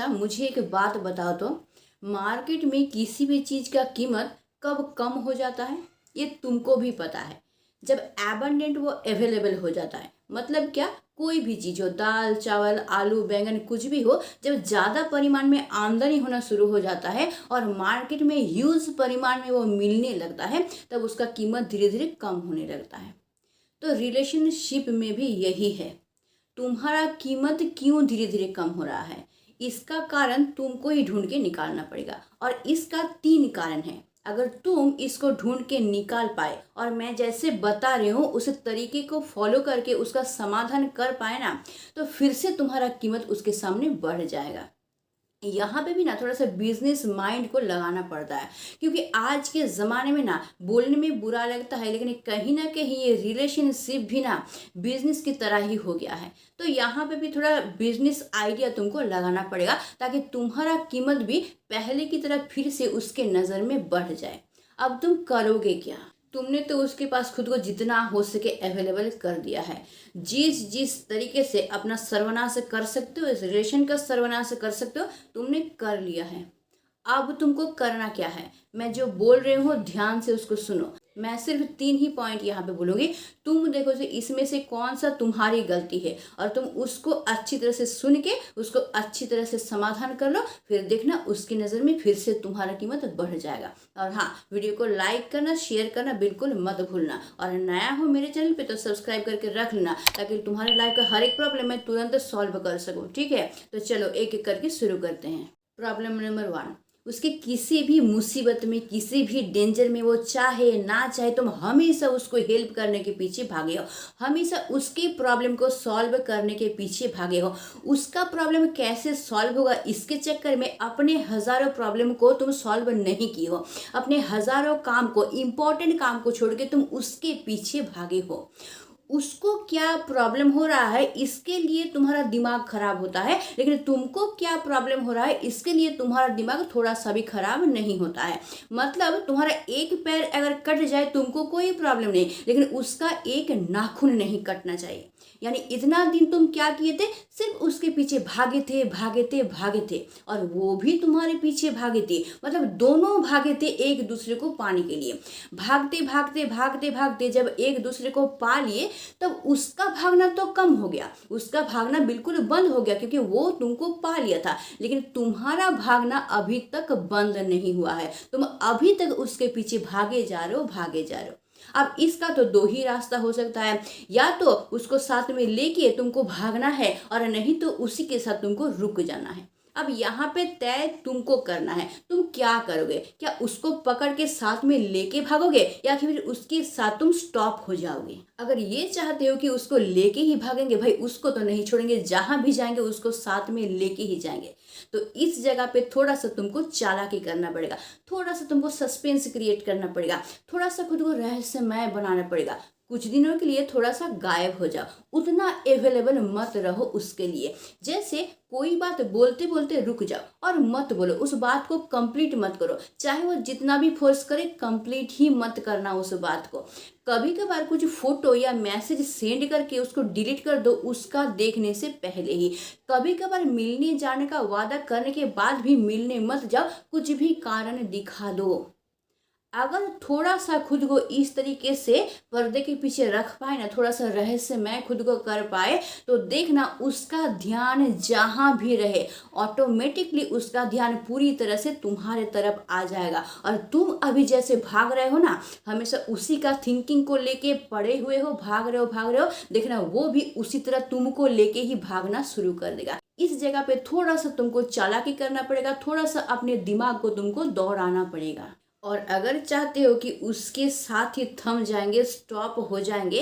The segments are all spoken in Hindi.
अच्छा मुझे एक बात बताओ तो, मार्केट में किसी भी चीज़ का कीमत कब कम हो जाता है? ये तुमको भी पता है। जब एबंडेंट वो अवेलेबल हो जाता है, मतलब क्या, कोई भी चीज़ हो, दाल चावल आलू बैंगन कुछ भी हो, जब ज़्यादा परिमाण में आमदनी होना शुरू हो जाता है और मार्केट में ह्यूज परिमाण में वो मिलने लगता है, तब उसका कीमत धीरे धीरे कम होने लगता है। तो रिलेशनशिप में भी यही है। तुम्हारा कीमत क्यों धीरे धीरे कम हो रहा है, इसका कारण तुमको ही ढूंढ के निकालना पड़ेगा। और इसका 3 कारण है। अगर तुम इसको ढूंढ के निकाल पाए और मैं जैसे बता रही हूँ उस तरीके को फॉलो करके उसका समाधान कर पाए ना, तो फिर से तुम्हारा कीमत उसके सामने बढ़ जाएगा। यहाँ पे भी ना थोड़ा सा बिजनेस माइंड को लगाना पड़ता है, क्योंकि आज के ज़माने में ना बोलने में बुरा लगता है, लेकिन कहीं ना कहीं ये रिलेशनशिप भी ना बिजनेस की तरह ही हो गया है। तो यहाँ पे भी थोड़ा बिजनेस आइडिया तुमको लगाना पड़ेगा, ताकि तुम्हारा कीमत भी पहले की तरह फिर से उसके नज़र में बढ़ जाए। अब तुम करोगे क्या? तुमने तो उसके पास खुद को जितना हो सके अवेलेबल कर दिया है। जिस जिस तरीके से अपना सर्वनाश कर सकते हो, इस रिलेशन का सर्वनाश कर सकते हो, तुमने कर लिया है। अब तुमको करना क्या है, मैं जो बोल रही हूँ ध्यान से उसको सुनो। मैं सिर्फ 3 ही पॉइंट यहाँ पे बोलूँगी, तुम देखो से इसमें से कौन सा तुम्हारी गलती है, और तुम उसको अच्छी तरह से सुन के उसको अच्छी तरह से समाधान कर लो। फिर देखना उसकी नज़र में फिर से तुम्हारा कीमत बढ़ जाएगा। और हाँ, वीडियो को लाइक करना, शेयर करना बिल्कुल मत भूलना। और नया हो मेरे चैनल पे तो सब्सक्राइब करके रख लेना, ताकि तुम्हारे लाइफ का हर एक प्रॉब्लम मैं तुरंत सॉल्व कर सकूँ। ठीक है, तो चलो एक एक करके शुरू करते हैं। प्रॉब्लम नंबर 1, उसके किसी भी मुसीबत में, किसी भी डेंजर में, वो चाहे ना चाहे, तुम हमेशा उसको हेल्प करने के पीछे भागे हो, हमेशा उसकी प्रॉब्लम को सॉल्व करने के पीछे भागे हो। उसका प्रॉब्लम कैसे सॉल्व होगा इसके चक्कर में अपने हज़ारों प्रॉब्लम को तुम सॉल्व नहीं की हो। अपने हज़ारों काम को, इम्पोर्टेंट काम को छोड़ के तुम उसके पीछे भागे हो। उसको क्या प्रॉब्लम हो रहा है इसके लिए तुम्हारा दिमाग खराब होता है, लेकिन तुमको क्या प्रॉब्लम हो रहा है इसके लिए तुम्हारा दिमाग थोड़ा सा भी खराब नहीं होता है। मतलब तुम्हारा एक पैर अगर कट जाए तुमको कोई प्रॉब्लम नहीं, लेकिन उसका एक नाखून नहीं कटना चाहिए। यानी इतना दिन तुम क्या किए थे, सिर्फ उसके पीछे भागे थे भागे थे भागे थे, और वो भी तुम्हारे पीछे भागे थे। मतलब दोनों भागे थे एक दूसरे को पाने के लिए। भागते भागते भागते भागते जब एक दूसरे को पा लिए, तब उसका भागना तो कम हो गया, उसका भागना बिल्कुल बंद हो गया, क्योंकि वो तुमको पा लिया था। लेकिन तुम्हारा भागना अभी तक बंद नहीं हुआ है, तुम अभी तक उसके पीछे भागे जा रहे हो, भागे जा रहे हो। अब इसका तो 2 ही रास्ता हो सकता है, या तो उसको साथ में लेके तुमको भागना है, और नहीं तो उसी के साथ तुमको रुक जाना है। अब यहाँ पे तय तुमको करना है, तुम क्या करोगे? क्या उसको पकड़ के साथ में लेके भागोगे, या फिर उसके साथ तुम स्टॉप हो जाओगे? अगर ये चाहते हो कि उसको लेके ही भागेंगे, भाई उसको तो नहीं छोड़ेंगे, जहां भी जाएंगे उसको साथ में लेके ही जाएंगे, तो इस जगह पे थोड़ा सा तुमको चालाकी करना पड़ेगा, थोड़ा सा तुमको सस्पेंस क्रिएट करना पड़ेगा, थोड़ा सा खुद को रहस्यमय बनाना पड़ेगा। कुछ दिनों के लिए थोड़ा सा गायब हो जाओ, उतना अवेलेबल मत रहो उसके लिए। जैसे कोई बात बोलते बोलते रुक जाओ और मत बोलो, उस बात को कंप्लीट मत करो, चाहे वो जितना भी फोर्स करे कंप्लीट ही मत करना उस बात को। कभी कभार कुछ फोटो या मैसेज सेंड करके उसको डिलीट कर दो, उसका देखने से पहले ही। कभी कभार मिलने जाने का वादा करने के बाद भी मिलने मत जाओ, कुछ भी कारण दिखा दो। अगर थोड़ा सा खुद को इस तरीके से पर्दे के पीछे रख पाए ना, थोड़ा सा रहस्यमय खुद को कर पाए, तो देखना उसका ध्यान जहाँ भी रहे, ऑटोमेटिकली उसका ध्यान पूरी तरह से तुम्हारे तरफ आ जाएगा। और तुम अभी जैसे भाग रहे हो ना, हमेशा उसी का थिंकिंग को लेके पड़े हुए हो, भाग रहे हो भाग रहे हो, देखना वो भी उसी तरह तुमको लेके ही भागना शुरू कर देगा। इस जगह पे थोड़ा सा तुमको चालाकी करना पड़ेगा, थोड़ा सा अपने दिमाग को तुमको दौड़ाना पड़ेगा। और अगर चाहते हो कि उसके साथ ही थम जाएंगे, स्टॉप हो जाएंगे,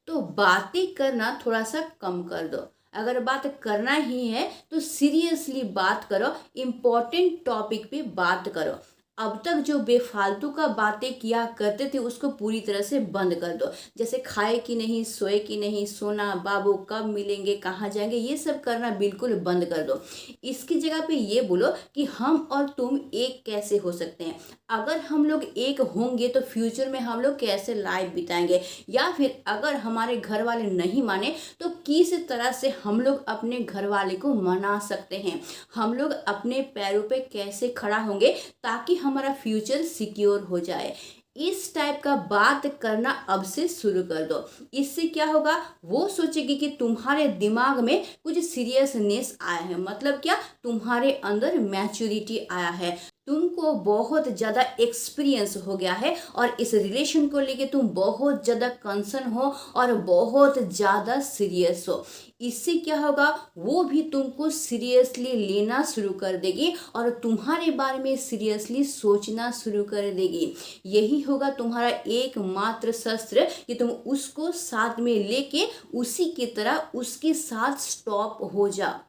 तो बातें करना थोड़ा सा कम कर दो। अगर बात करना ही है तो सीरियसली बात करो, इम्पोर्टेंट टॉपिक पे बात करो। अब तक जो बेफालतू का बातें किया करते थे उसको पूरी तरह से बंद कर दो। जैसे खाए कि नहीं, सोए कि नहीं, सोना बाबू कब मिलेंगे, कहाँ जाएंगे, ये सब करना बिल्कुल बंद कर दो। इसकी जगह पे ये बोलो कि हम और तुम एक कैसे हो सकते हैं। अगर हम लोग एक होंगे तो फ्यूचर में हम लोग कैसे लाइफ बिताएंगे, या फिर अगर हमारे घर वाले नहीं माने तो किस तरह से हम लोग अपने घर वाले को मना सकते हैं, हम लोग अपने पैरों पे कैसे खड़ा होंगे ताकि हमारा फ्यूचर सिक्योर हो जाए। इस टाइप का बात करना अब से शुरू कर दो। इससे क्या होगा, वो सोचेगी कि तुम्हारे दिमाग में कुछ सीरियसनेस आया है, मतलब क्या, तुम्हारे अंदर मैच्योरिटी आया है, तुमको बहुत ज़्यादा एक्सपीरियंस हो गया है और इस रिलेशन को लेके तुम बहुत ज़्यादा कंसर्न हो और बहुत ज़्यादा सीरियस हो। इससे क्या होगा, वो भी तुमको सीरियसली लेना शुरू कर देगी और तुम्हारे बारे में सीरियसली सोचना शुरू कर देगी। यही होगा तुम्हारा एकमात्र शस्त्र कि तुम उसको साथ में लेके उसी की तरह उसके साथ स्टॉप हो जाओ।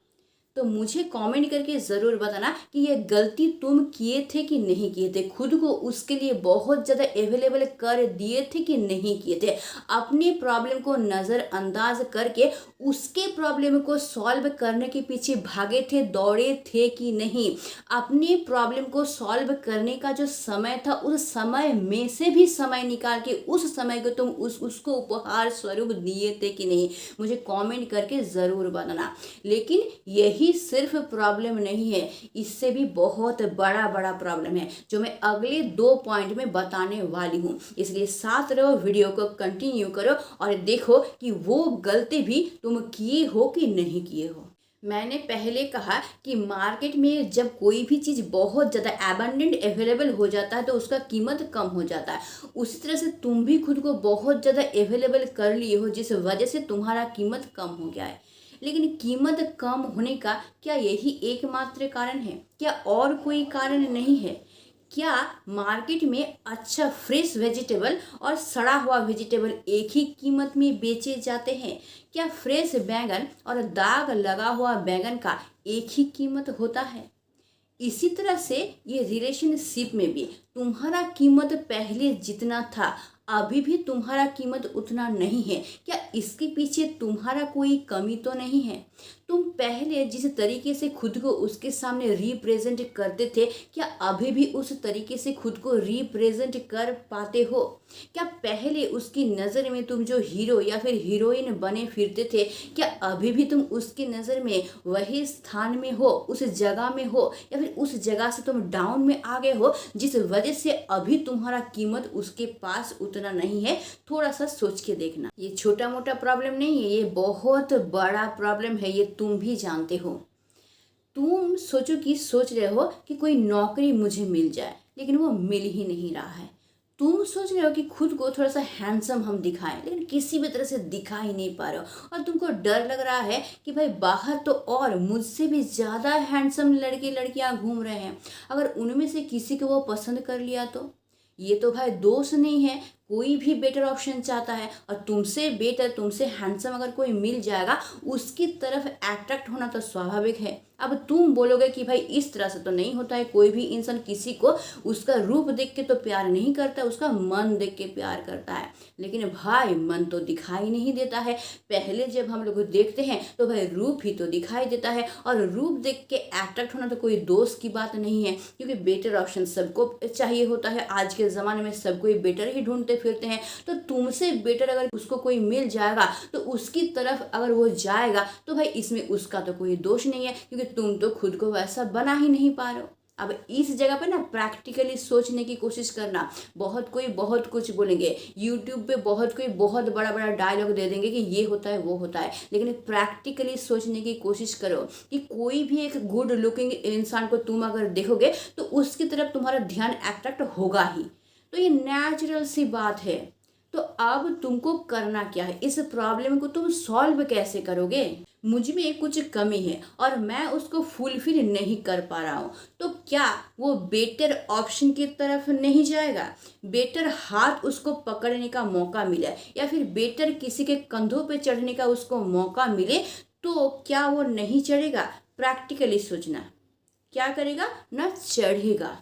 तो मुझे कमेंट करके ज़रूर बताना कि ये गलती तुम किए थे कि नहीं किए थे, खुद को उसके लिए बहुत ज़्यादा अवेलेबल कर दिए थे कि नहीं किए थे, अपने प्रॉब्लम को नज़रअंदाज करके उसके प्रॉब्लम को सॉल्व करने के पीछे भागे थे, दौड़े थे कि नहीं, अपने प्रॉब्लम को सॉल्व करने का जो समय था उस समय में से भी समय निकाल के उस समय को तुम उसको उपहार स्वरूप दिए थे कि नहीं, मुझे कमेंट करके ज़रूर बताना। लेकिन यही सिर्फ प्रॉब्लम नहीं है, इससे भी बहुत बड़ा बड़ा प्रॉब्लम है जो मैं अगले 2 पॉइंट में बताने वाली हूँ। इसलिए साथ रहो, वीडियो को कंटिन्यू करो और देखो कि वो गलती भी तुम किए हो कि नहीं किए हो। मैंने पहले कहा कि मार्केट में जब कोई भी चीज़ बहुत ज़्यादा एबंडेंट अवेलेबल हो जाता है तो उसका कीमत कम हो जाता है। उसी तरह से तुम भी खुद को बहुत ज़्यादा अवेलेबल कर लिए हो जिस वजह से तुम्हारा कीमत कम हो गया है। लेकिन कीमत कम होने का क्या यही एकमात्र कारण है? क्या और कोई कारण नहीं है? क्या मार्केट में अच्छा फ्रेश वेजिटेबल और सड़ा हुआ वेजिटेबल एक ही कीमत में बेचे जाते हैं? क्या फ्रेश बैंगन और दाग लगा हुआ बैंगन का एक ही कीमत होता है? इसी तरह से ये रिलेशनशिप में भी तुम्हारा कीमत पहले जितना था अभी भी तुम्हारा कीमत उतना नहीं है। क्या इसके पीछे तुम्हारा कोई कमी तो नहीं है? तुम पहले जिस तरीके से खुद को उसके सामने रिप्रेजेंट करते थे क्या अभी भी उस तरीके से खुद को रिप्रेजेंट कर पाते हो? क्या पहले उसकी नज़र में तुम जो हीरो या फिर हीरोइन बने फिरते थे क्या अभी भी तुम उसकी नज़र में वही स्थान में हो, उस जगह में हो, या फिर उस जगह से तुम डाउन में आ गए हो जिस वजह से अभी तुम्हारा कीमत उसके पास उतना नहीं है? थोड़ा सा सोच के देखना। ये छोटा मोटा प्रॉब्लम नहीं है, ये बहुत बड़ा प्रॉब्लम है, ये तुम भी जानते हो। तुम सोच रहे हो कि कोई नौकरी मुझे मिल जाए लेकिन वो मिल ही नहीं रहा है। तुम सोच रहे हो कि खुद को थोड़ा सा हैंडसम हम दिखाएं लेकिन किसी भी तरह से दिखा ही नहीं पा रहे हो और तुमको डर लग रहा है कि भाई बाहर तो और मुझसे भी ज़्यादा हैंडसम लड़के लड़कियां घूम रहे हैं, अगर उनमें से किसी को वो पसंद कर लिया तो? ये तो भाई दोष नहीं है, कोई भी बेटर ऑप्शन चाहता है और तुमसे बेटर, तुमसे हैंडसम अगर कोई मिल जाएगा उसकी तरफ अट्रैक्ट होना तो स्वाभाविक है। अब तुम बोलोगे कि भाई इस तरह से तो नहीं होता है, कोई भी इंसान किसी को उसका रूप देख के तो प्यार नहीं करता, उसका मन देख के प्यार करता है। लेकिन भाई मन तो दिखाई नहीं देता है, पहले जब हम लोग देखते हैं तो भाई रूप ही तो दिखाई देता है और रूप देख के अट्रैक्ट होना तो कोई दोष की बात नहीं है, क्योंकि बेटर ऑप्शन सबको चाहिए होता है। आज के ज़माने में सब कोई बेटर ही ढूंढते फिरते हैं, तो तुमसे बेटर अगर उसको कोई मिल जाएगा तो उसकी तरफ अगर वो जाएगा तो भाई इसमें उसका तो कोई दोष नहीं है, क्योंकि तुम तो खुद को वैसा बना ही नहीं पा रहे हो। अब इस जगह पे ना प्रैक्टिकली सोचने की कोशिश करना। बहुत कोई बहुत कुछ बोलेंगे, यूट्यूब पे बहुत कोई बहुत बड़ा बड़ा डायलॉग दे देंगे कि ये होता है वो होता है, लेकिन प्रैक्टिकली सोचने की कोशिश करो कि कोई भी एक गुड लुकिंग इंसान को तुम अगर देखोगे तो उसकी तरफ तुम्हारा ध्यान अट्रैक्ट होगा ही। तो ये नेचुरल सी बात है। तो अब तुमको करना क्या है, इस प्रॉब्लम को तुम सॉल्व कैसे करोगे? मुझ में कुछ कमी है और मैं उसको फुलफिल नहीं कर पा रहा हूँ, तो क्या वो बेटर ऑप्शन की तरफ नहीं जाएगा? बेटर हाथ उसको पकड़ने का मौका मिले या फिर बेटर किसी के कंधों पे चढ़ने का उसको मौका मिले तो क्या वो नहीं चढ़ेगा? प्रैक्टिकली सोचना, क्या करेगा ना, चढ़ेगा।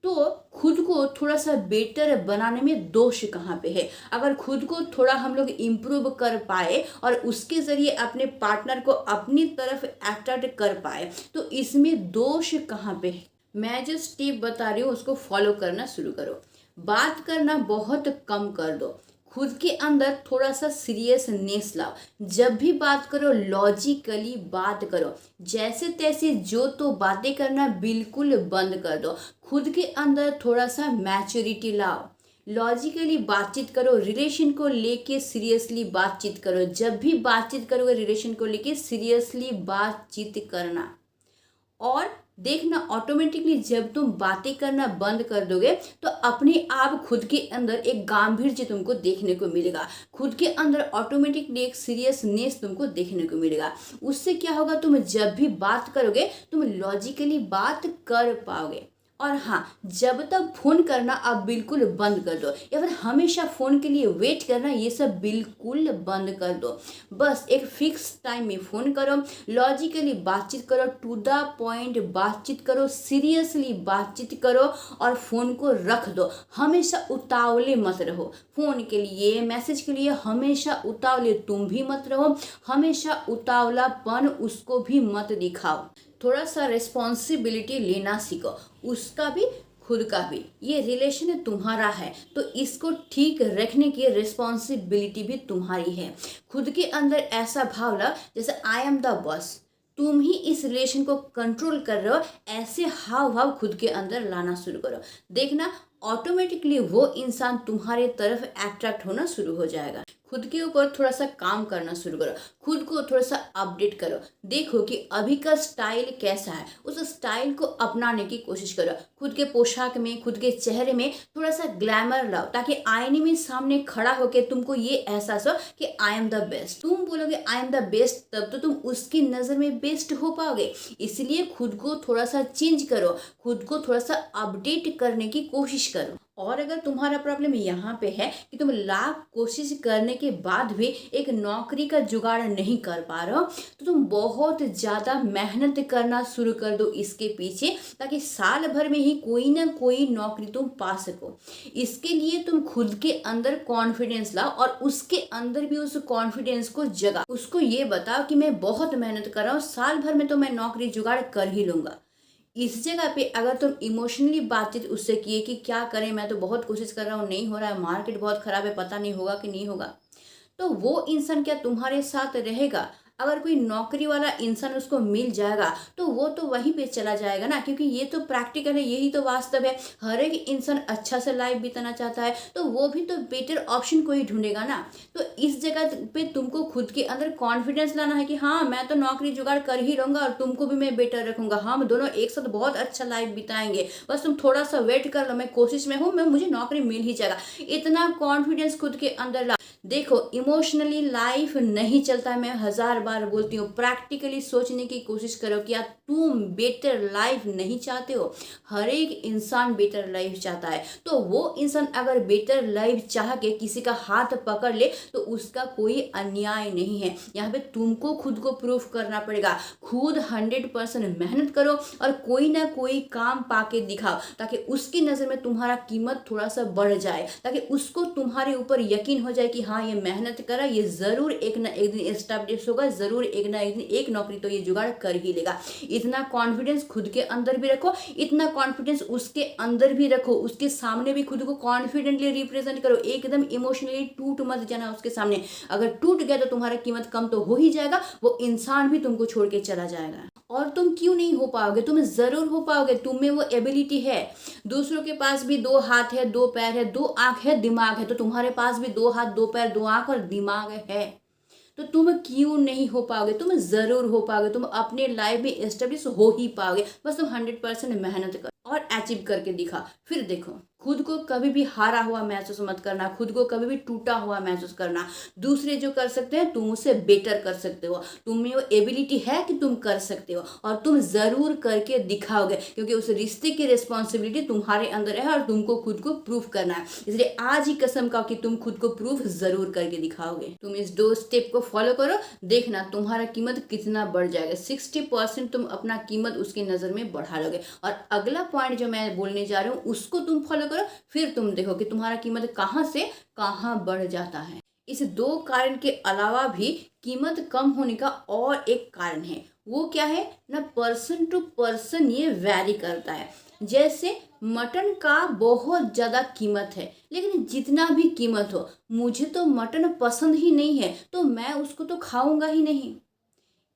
तो खुद को थोड़ा सा बेटर बनाने में दोष कहाँ पे है? अगर खुद को थोड़ा हम लोग इम्प्रूव कर पाए और उसके ज़रिए अपने पार्टनर को अपनी तरफ अट्रैक्ट कर पाए, तो इसमें दोष कहाँ पे है? मैं जो स्टेप बता रही हूँ उसको फॉलो करना शुरू करो। बात करना बहुत कम कर दो, खुद के अंदर थोड़ा सा सीरियसनेस लाओ। जब भी बात करो लॉजिकली बात करो, जैसे तैसे जो तो बातें करना बिल्कुल बंद कर दो। खुद के अंदर थोड़ा सा मैच्योरिटी लाओ, लॉजिकली बातचीत करो, रिलेशन को लेके सीरियसली बातचीत करो। जब भी बातचीत करोगे रिलेशन को लेके सीरियसली बातचीत करना। और देखना ऑटोमेटिकली जब तुम बातें करना बंद कर दोगे तो अपने आप खुद के अंदर एक गांभीर्य तुमको देखने को मिलेगा, खुद के अंदर ऑटोमेटिकली एक सीरियसनेस तुमको देखने को मिलेगा। उससे क्या होगा, तुम जब भी बात करोगे तुम लॉजिकली बात कर पाओगे। और हाँ, जब तक फ़ोन करना आप बिल्कुल बंद कर दो, या फिर हमेशा फ़ोन के लिए वेट करना, ये सब बिल्कुल बंद कर दो। बस एक फिक्स टाइम में फ़ोन करो, लॉजिकली बातचीत करो, टू द पॉइंट बातचीत करो, सीरियसली बातचीत करो और फ़ोन को रख दो। हमेशा उतावले मत रहो, फ़ोन के लिए मैसेज के लिए हमेशा उतावले तुम भी मत रहो, हमेशा उतावलापन उसको भी मत दिखाओ। थोड़ा सा रिस्पॉन्सिबिलिटी लेना सीखो, उसका भी खुद का भी। ये रिलेशन तुम्हारा है तो इसको ठीक रखने की रिस्पॉन्सिबिलिटी भी तुम्हारी है। खुद के अंदर ऐसा भाव ला जैसे आई एम द बॉस, तुम ही इस रिलेशन को कंट्रोल कर रहे हो, ऐसे हाव भाव खुद के अंदर लाना शुरू करो। देखना ऑटोमेटिकली वो इंसान तुम्हारे तरफ अट्रैक्ट होना शुरू हो जाएगा। खुद के ऊपर थोड़ा सा काम करना शुरू करो, खुद को थोड़ा सा अपडेट करो, देखो कि अभी का स्टाइल कैसा है, उस स्टाइल को अपनाने की कोशिश करो। खुद के पोशाक में, खुद के चेहरे में थोड़ा सा ग्लैमर लाओ, ताकि आईने में सामने खड़ा होकर तुमको ये एहसास हो कि आई एम द बेस्ट। तुम बोलोगे आई एम द बेस्ट, तब तो तुम उसकी नज़र में बेस्ट हो पाओगे। इसलिए खुद को थोड़ा सा चेंज करो, खुद को थोड़ा सा अपडेट करने की कोशिश करो। और अगर तुम्हारा प्रॉब्लम यहाँ पे है कि तुम लाख कोशिश करने के बाद भी एक नौकरी का जुगाड़ नहीं कर पा रहे हो, तो तुम बहुत ज़्यादा मेहनत करना शुरू कर दो इसके पीछे, ताकि साल भर में ही कोई ना कोई नौकरी तुम पा सको। इसके लिए तुम खुद के अंदर कॉन्फिडेंस लाओ और उसके अंदर भी उस कॉन्फिडेंस को जगा। उसको ये बताओ कि मैं बहुत मेहनत कर रहा हूँ, साल भर में तो मैं नौकरी जुगाड़ कर ही लूँगा। इस जगह पे अगर तुम इमोशनली बातचीत उससे किए कि क्या करें, मैं तो बहुत कोशिश कर रहा हूँ, नहीं हो रहा है, मार्केट बहुत ख़राब है, पता नहीं होगा कि नहीं होगा, तो वो इंसान क्या तुम्हारे साथ रहेगा? अगर कोई नौकरी वाला इंसान उसको मिल जाएगा तो वो तो वहीं पे चला जाएगा ना, क्योंकि ये तो प्रैक्टिकल है, यही तो वास्तव है। हर एक इंसान अच्छा से लाइफ बिताना चाहता है, तो वो भी तो बेटर ऑप्शन को ही ढूंढेगा ना। तो इस जगह पे तुमको खुद के अंदर कॉन्फिडेंस लाना है कि हाँ, मैं तो नौकरी जुगाड़ कर ही रहूँगा और तुमको भी मैं बेटर रखूँगा, हम दोनों एक साथ बहुत अच्छा लाइफ बिताएंगे, बस तुम थोड़ा सा वेट कर लो, मैं कोशिश में हूँ, मुझे नौकरी मिल ही जाएगा। इतना कॉन्फिडेंस खुद के अंदर ला। देखो, इमोशनली लाइफ नहीं चलता, मैं 1000 बार बोलती हूँ। प्रैक्टिकली सोचने की कोशिश करो कि यार तुम बेटर लाइफ नहीं चाहते हो? हर एक इंसान बेटर लाइफ चाहता है। तो वो इंसान अगर बेटर लाइफ चाह के किसी का हाथ पकड़ ले तो उसका कोई अन्याय नहीं है। यहाँ पे तुमको खुद को प्रूफ करना पड़ेगा। खुद 100% मेहनत करो और कोई ना कोई काम पाके दिखाओ, ताकि उसकी नज़र में तुम्हारा कीमत थोड़ा सा बढ़ जाए, ताकि उसको तुम्हारे ऊपर यकीन हो जाए कि हाँ, ये मेहनत करा, ये ज़रूर एक ना एक दिन एस्टैब्लिश होगा, ज़रूर एक ना एक दिन एक नौकरी तो ये जुगाड़ कर ही लेगा। इतना कॉन्फिडेंस खुद के अंदर भी रखो, इतना कॉन्फिडेंस उसके अंदर भी रखो, उसके सामने भी खुद को कॉन्फिडेंटली रिप्रेजेंट करो। एकदम इमोशनली टूट मत जाना उसके सामने। अगर टूट गया तो तुम्हारा कीमत कम तो हो ही जाएगा, वो इंसान भी तुमको छोड़ के चला जाएगा। और तुम क्यों नहीं हो पाओगे? तुम जरूर हो पाओगे, तुम में वो एबिलिटी है। दूसरों के पास भी 2 हाथ है, 2 पैर है, 2 आंख है, दिमाग है, तो तुम्हारे पास भी 2 हाथ, 2 पैर, 2 आंख और दिमाग है। तो तुम क्यों नहीं हो पाओगे? तुम जरूर हो पाओगे, तुम अपने लाइफ में एस्टेब्लिश हो ही पाओगे। बस तुम 100% मेहनत करो और अचीव करके दिखा, फिर देखो खुद को कभी भी हारा हुआ महसूस मत करना, खुद को कभी भी टूटा हुआ महसूस करना। दूसरे जो कर सकते हैं तुम उससे बेटर कर सकते हो, तुम में वो एबिलिटी है कि तुम कर सकते हो और तुम ज़रूर करके दिखाओगे, क्योंकि उस रिश्ते की रिस्पॉन्सिबिलिटी तुम्हारे अंदर है और तुमको खुद को प्रूफ करना है। इसलिए आज ही कसम खाओ कि तुम खुद को प्रूफ ज़रूर करके दिखाओगे। तुम इस 2 स्टेप को फॉलो करो, देखना तुम्हारा कीमत कितना बढ़ जाएगा। 60% तुम अपना कीमत उसकी नज़र में बढ़ा लोगे। और अगला पॉइंट जो मैं बोलने जा रही हूँ उसको तुम फॉलो करो, फिर तुम देखो कि तुम्हारा कीमत कहाँ से कहाँ बढ़ जाता है। इस 2 कारण के अलावा भी कीमत कम होने का और एक कारण है। वो क्या है ना, पर्सन टू पर्सन ये वैरी करता है। जैसे मटन का बहुत ज़्यादा कीमत है, लेकिन जितना भी कीमत हो, मुझे तो मटन पसंद ही नहीं है तो मैं उसको तो खाऊंगा ही नहीं।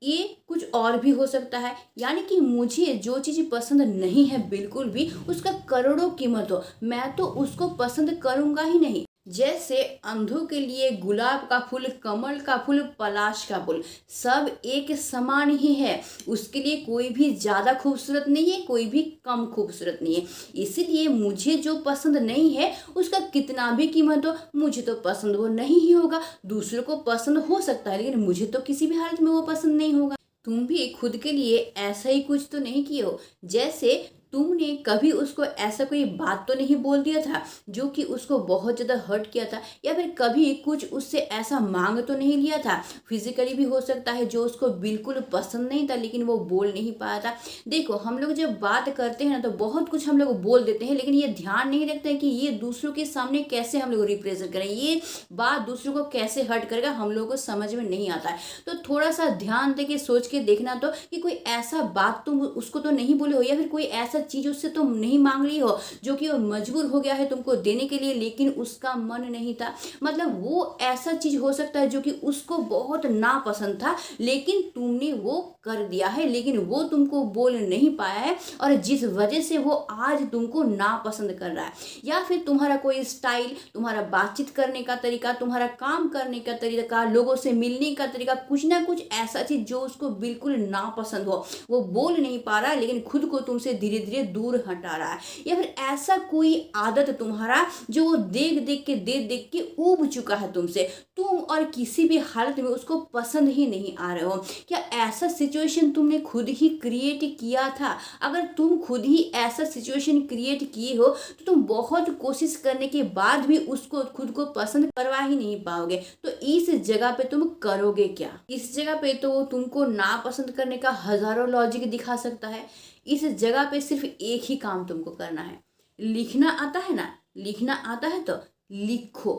ये कुछ और भी हो सकता है, यानी कि मुझे जो चीज़ पसंद नहीं है बिल्कुल भी, उसका करोड़ों कीमत हो, मैं तो उसको पसंद करूंगा ही नहीं। जैसे अंधों के लिए गुलाब का फूल, कमल का फूल, पलाश का फूल सब एक समान ही है। उसके लिए कोई भी ज़्यादा खूबसूरत नहीं है, कोई भी कम खूबसूरत नहीं है। इसीलिए मुझे जो पसंद नहीं है उसका कितना भी कीमत हो, मुझे तो पसंद वो नहीं ही होगा। दूसरों को पसंद हो सकता है, लेकिन मुझे तो किसी भी हालत में वो पसंद नहीं होगा। तुम भी खुद के लिए ऐसा ही कुछ तो नहीं किए हो। जैसे तुमने कभी उसको ऐसा कोई बात तो नहीं बोल दिया था जो कि उसको बहुत ज़्यादा हर्ट किया था, या फिर कभी कुछ उससे ऐसा मांग तो नहीं लिया था, फिजिकली भी हो सकता है, जो उसको बिल्कुल पसंद नहीं था लेकिन वो बोल नहीं पाया था। देखो हम लोग जब बात करते हैं ना तो बहुत कुछ हम लोग बोल देते हैं, लेकिन ये ध्यान नहीं रखते हैं कि ये दूसरों के सामने कैसे हम लोग रिप्रेजेंट करें, ये बात दूसरों को कैसे हर्ट करेगा, हम लोगों को समझ में नहीं आता है। तो थोड़ा सा ध्यान दे के सोच के देखना तो कि कोई ऐसा बात तुम उसको तो नहीं बोले हो, या फिर कोई ऐसा चीज उससे तुम नहीं मांग रही हो जो कि वो मजबूर हो गया है तुमको देने के लिए, लेकिन उसका मन नहीं था। मतलब वो ऐसा चीज हो सकता है जो कि उसको बहुत नापसंद था, लेकिन तुमने वो कर दिया है, लेकिन वो तुमको बोल नहीं पाया है, और जिस वजह से वो आज तुमको नापसंद कर रहा है। या फिर तुम्हारा कोई स्टाइल, तुम्हारा बातचीत करने का तरीका, तुम्हारा काम करने का तरीका, लोगों से मिलने का तरीका, कुछ ना कुछ ऐसा चीज जो उसको बिल्कुल नापसंद हो, वो बोल नहीं पा रहा है लेकिन खुद को तुमसे धीरे धीरे दूर हटा रहा है। या फिर ऐसा कोई आदत तुम्हारा जो वो देख देख के ऊब चुका है तुमसे, तुम और किसी भी हालत में उसको पसंद ही नहीं आ रहे हो। क्या ऐसा सिचुएशन तुमने खुद ही क्रिएट किया था? अगर तुम खुद ही ऐसा सिचुएशन क्रिएट किए हो तो तुम बहुत कोशिश करने के बाद भी उसको खुद को पसंद करवा ही नहीं पाओगे। तो इस जगह पे तुम करोगे क्या? इस जगह पे तो तुमको नापसंद करने का हजारों लॉजिक दिखा सकता है। इस जगह पे सिर्फ एक ही काम तुमको करना है। लिखना आता है ना, लिखना आता है तो लिखो।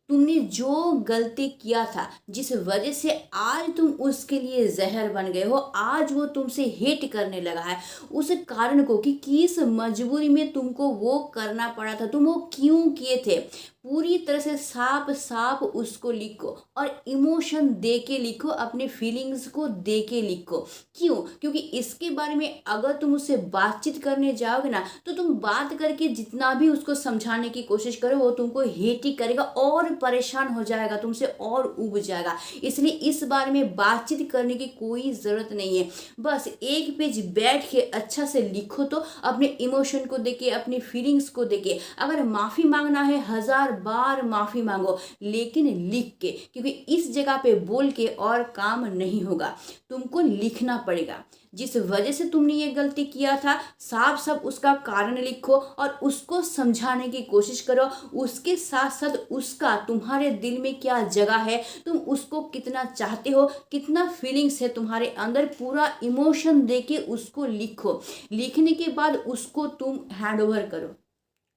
तुमने जो गलती किया था, जिस वजह से आज तुम उसके लिए जहर बन गए हो, आज वो तुमसे हेट करने लगा है, उस कारण को कि किस मजबूरी में तुमको वो करना पड़ा था, तुम वो क्यों किए थे, पूरी तरह से साफ साफ उसको लिखो और इमोशन दे के लिखो, अपने फीलिंग्स को दे के लिखो। क्यों? क्योंकि इसके बारे में अगर तुम उससे बातचीत करने जाओगे ना तो तुम बात करके जितना भी उसको समझाने की कोशिश करो वो तुमको हेट ही करेगा और परेशान हो जाएगा, तुमसे और उब जाएगा। इसलिए इस बारे में बातचीत करने की कोई ज़रूरत नहीं है। बस एक पेज बैठ के अच्छा से लिखो, तो अपने इमोशन को देके, अपनी फीलिंग्स को देके, अगर माफ़ी मांगना है 1000 बार माफ़ी मांगो, लेकिन लिख के, क्योंकि इस जगह पे बोल के और काम नहीं होगा, तुमको लिखना पड़ेगा। जिस वजह से तुमने ये गलती किया था, साफ साफ उसका कारण लिखो और उसको समझाने की कोशिश करो। उसके साथ साथ उसका तुम्हारे दिल में क्या जगह है, तुम उसको कितना चाहते हो, कितना फीलिंग्स है तुम्हारे अंदर, पूरा इमोशन देके उसको लिखो। लिखने के बाद उसको तुम हैंड ओवर करो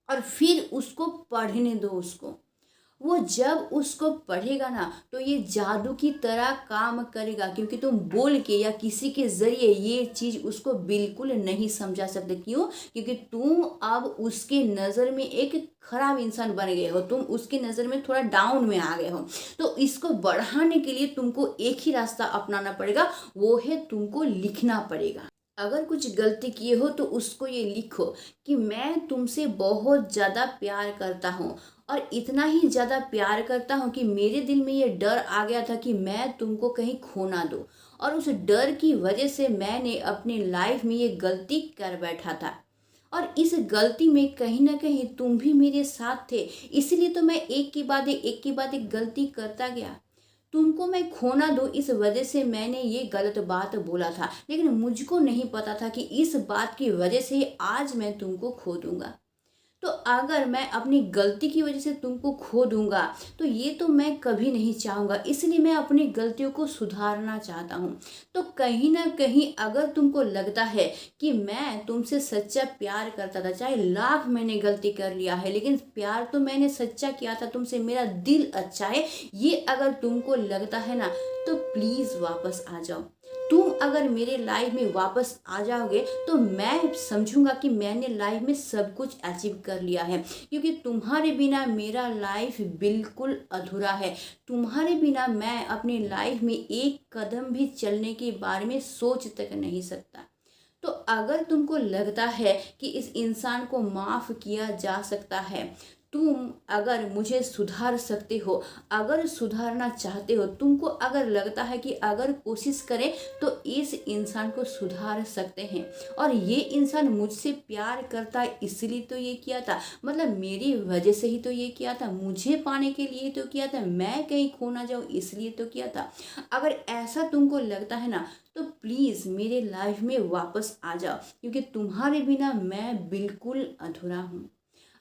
और फिर उसको पढ़ने दो। उसको, वो जब उसको पढ़ेगा ना तो ये जादू की तरह काम करेगा, क्योंकि तुम बोल के या किसी के जरिए ये चीज़ उसको बिल्कुल नहीं समझा सकते। क्यों? क्योंकि तुम अब उसके नज़र में एक खराब इंसान बन गए हो, तुम उसकी नज़र में थोड़ा डाउन में आ गए हो। तो इसको बढ़ाने के लिए तुमको एक ही रास्ता अपनाना पड़ेगा, वो है तुमको लिखना पड़ेगा। अगर कुछ गलती किए हो तो उसको ये लिखो कि मैं तुमसे बहुत ज़्यादा प्यार करता हूँ, और इतना ही ज़्यादा प्यार करता हूँ कि मेरे दिल में ये डर आ गया था कि मैं तुमको कहीं खो ना दूँ, और उस डर की वजह से मैंने अपनी लाइफ में ये गलती कर बैठा था। और इस गलती में कहीं ना कहीं तुम भी मेरे साथ थे, इसलिए तो मैं एक के बाद एक गलती करता गया। तुमको मैं खो ना दूँ इस वजह से मैंने ये गलत बात बोला था, लेकिन मुझको नहीं पता था कि इस बात की वजह से ही आज मैं तुमको खो दूंगा। तो अगर मैं अपनी गलती की वजह से तुमको खो दूंगा तो ये तो मैं कभी नहीं चाहूँगा, इसलिए मैं अपनी गलतियों को सुधारना चाहता हूँ। तो कहीं ना कहीं अगर तुमको लगता है कि मैं तुमसे सच्चा प्यार करता था, चाहे लाख मैंने गलती कर लिया है लेकिन प्यार तो मैंने सच्चा किया था तुमसे, मेरा दिल अच्छा है, ये अगर तुमको लगता है ना तो प्लीज़ वापस आ जाओ। तुम अगर मेरे लाइफ में वापस आ जाओगे तो मैं समझूंगा कि मैंने लाइफ में सब कुछ अचीव कर लिया है, क्योंकि तुम्हारे बिना मेरा लाइफ बिल्कुल अधूरा है। तुम्हारे बिना मैं अपनी लाइफ में एक कदम भी चलने के बारे में सोच तक नहीं सकता। तो अगर तुमको लगता है कि इस इंसान को माफ़ किया जा सकता है, तुम अगर मुझे सुधार सकते हो, अगर सुधारना चाहते हो, तुमको अगर लगता है कि अगर कोशिश करें तो इस इंसान को सुधार सकते हैं, और ये इंसान मुझसे प्यार करता है इसलिए तो ये किया था, मतलब मेरी वजह से ही तो ये किया था, मुझे पाने के लिए तो किया था, मैं कहीं खो ना जाऊँ इसलिए तो किया था। अगर ऐसा तुमको लगता है ना तो प्लीज़ मेरे लाइफ में वापस आ जाओ, क्योंकि तुम्हारे बिना मैं बिल्कुल अधूरा हूँ।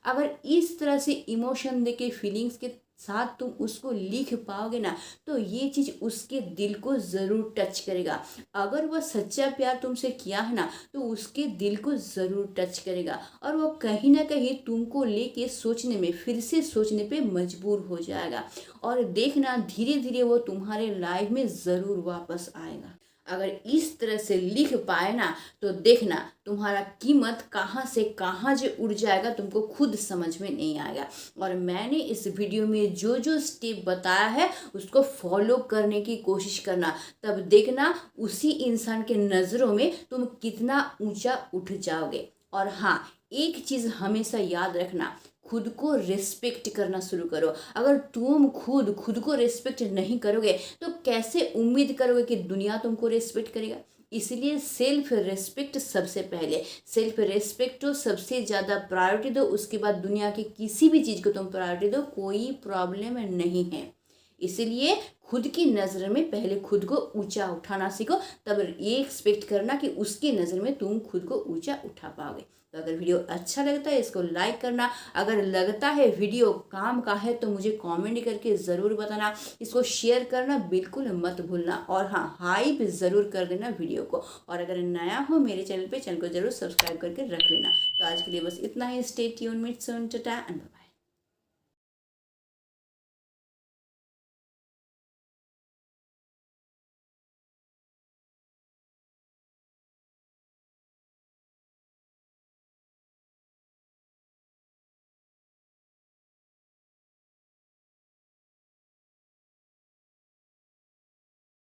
अगर इस तरह से इमोशन देके फीलिंग्स के साथ तुम उसको लिख पाओगे ना तो ये चीज़ उसके दिल को ज़रूर टच करेगा। अगर वह सच्चा प्यार तुमसे किया है ना तो उसके दिल को ज़रूर टच करेगा, और वो कहीं ना कहीं तुमको लेके सोचने में, फिर से सोचने पे मजबूर हो जाएगा। और देखना धीरे धीरे वो तुम्हारे लाइफ में ज़रूर वापस आएगा। अगर इस तरह से लिख पाए ना तो देखना तुम्हारा कीमत कहाँ से कहाँ जो उड़ जाएगा तुमको खुद समझ में नहीं आएगा। और मैंने इस वीडियो में जो जो स्टेप बताया है उसको फॉलो करने की कोशिश करना, तब देखना उसी इंसान के नज़रों में तुम कितना ऊंचा उठ जाओगे। और हाँ, एक चीज़ हमेशा याद रखना, खुद को रिस्पेक्ट करना शुरू करो। अगर तुम खुद को रिस्पेक्ट नहीं करोगे तो कैसे उम्मीद करोगे कि दुनिया तुमको रिस्पेक्ट करेगा। इसलिए सेल्फ रिस्पेक्ट सबसे पहले, सेल्फ रिस्पेक्ट तो सबसे ज़्यादा प्रायोरिटी दो, उसके बाद दुनिया की किसी भी चीज़ को तुम प्रायोरिटी दो, कोई प्रॉब्लम नहीं है। इसलिए खुद की नज़र में पहले खुद को ऊंचा उठाना सीखो, तब ये एक्सपेक्ट करना कि उसकी नज़र में तुम खुद को ऊंचा उठा पाओगे। तो अगर वीडियो अच्छा लगता है इसको लाइक करना, अगर लगता है वीडियो काम का है तो मुझे कमेंट करके ज़रूर बताना, इसको शेयर करना बिल्कुल मत भूलना, और हाँ, हाइप ज़रूर कर देना वीडियो को। और अगर नया हो मेरे चैनल को ज़रूर सब्सक्राइब करके रख लेना। तो आज के लिए बस इतना ही। Stay tuned, meets on, tata and bye.